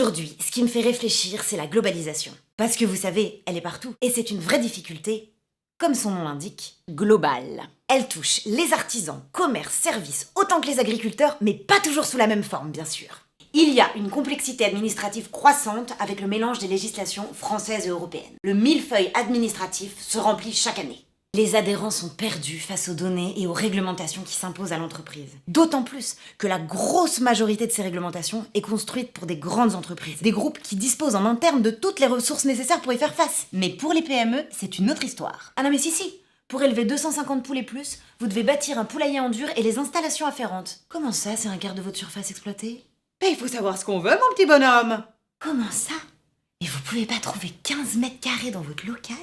Aujourd'hui, ce qui me fait réfléchir, c'est la globalisation. Parce que vous savez, elle est partout. Et c'est une vraie difficulté, comme son nom l'indique, globale. Elle touche les artisans, commerces, services, autant que les agriculteurs, mais pas toujours sous la même forme, bien sûr. Il y a une complexité administrative croissante avec le mélange des législations françaises et européennes. Le millefeuille administratif se remplit chaque année. Les adhérents sont perdus face aux données et aux réglementations qui s'imposent à l'entreprise. D'autant plus que la grosse majorité de ces réglementations est construite pour des grandes entreprises, des groupes qui disposent en interne de toutes les ressources nécessaires pour y faire face. Mais pour les PME, c'est une autre histoire. Ah non mais si, pour élever 250 poules et plus, vous devez bâtir un poulailler en dur et les installations afférentes. Comment ça, c'est un quart de votre surface exploitée? Mais il faut savoir ce qu'on veut, mon petit bonhomme. Comment ça? Mais vous pouvez pas trouver 15 mètres carrés dans votre local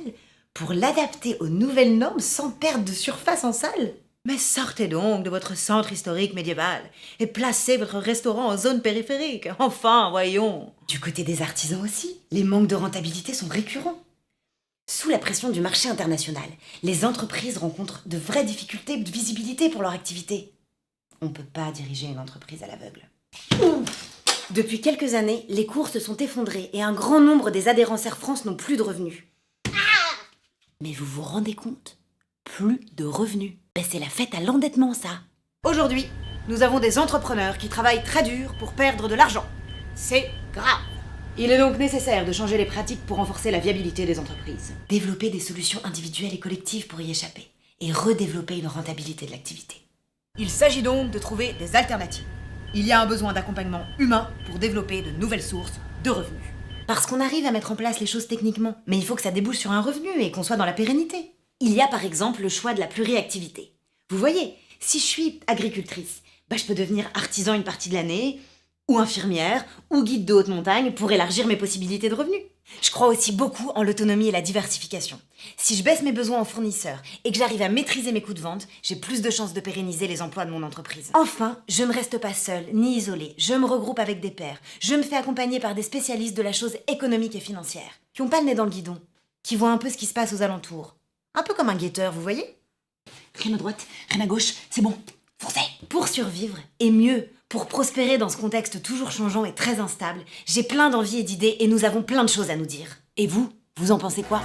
pour l'adapter aux nouvelles normes sans perdre de surface en salle? Mais sortez donc de votre centre historique médiéval et placez votre restaurant en zone périphérique. Enfin, voyons. Du côté des artisans aussi, les manques de rentabilité sont récurrents. Sous la pression du marché international, les entreprises rencontrent de vraies difficultés de visibilité pour leur activité. On peut pas diriger une entreprise à l'aveugle. Depuis quelques années, les cours se sont effondrés et un grand nombre des adhérents Air France n'ont plus de revenus. Mais vous vous rendez compte? Plus de revenus. Ben c'est la fête à l'endettement, ça. Aujourd'hui, nous avons des entrepreneurs qui travaillent très dur pour perdre de l'argent. C'est grave. Il est donc nécessaire de changer les pratiques pour renforcer la viabilité des entreprises. Développer des solutions individuelles et collectives pour y échapper. Et redévelopper une rentabilité de l'activité. Il s'agit donc de trouver des alternatives. Il y a un besoin d'accompagnement humain pour développer de nouvelles sources de revenus. Parce qu'on arrive à mettre en place les choses techniquement, mais il faut que ça débouche sur un revenu et qu'on soit dans la pérennité. Il y a par exemple le choix de la pluriactivité. Vous voyez, si je suis agricultrice, je peux devenir artisan une partie de l'année, ou infirmière, ou guide de haute montagne pour élargir mes possibilités de revenus. Je crois aussi beaucoup en l'autonomie et la diversification. Si je baisse mes besoins en fournisseurs et que j'arrive à maîtriser mes coûts de vente, j'ai plus de chances de pérenniser les emplois de mon entreprise. Enfin, je ne reste pas seule ni isolée. Je me regroupe avec des pairs. Je me fais accompagner par des spécialistes de la chose économique et financière, qui ont pas le nez dans le guidon, qui voient un peu ce qui se passe aux alentours. Un peu comme un guetteur, vous voyez? Rien à droite, rien à gauche, c'est bon, foncez! Pour survivre, et mieux, pour prospérer dans ce contexte toujours changeant et très instable, j'ai plein d'envies et d'idées et nous avons plein de choses à nous dire. Et vous, vous en pensez quoi?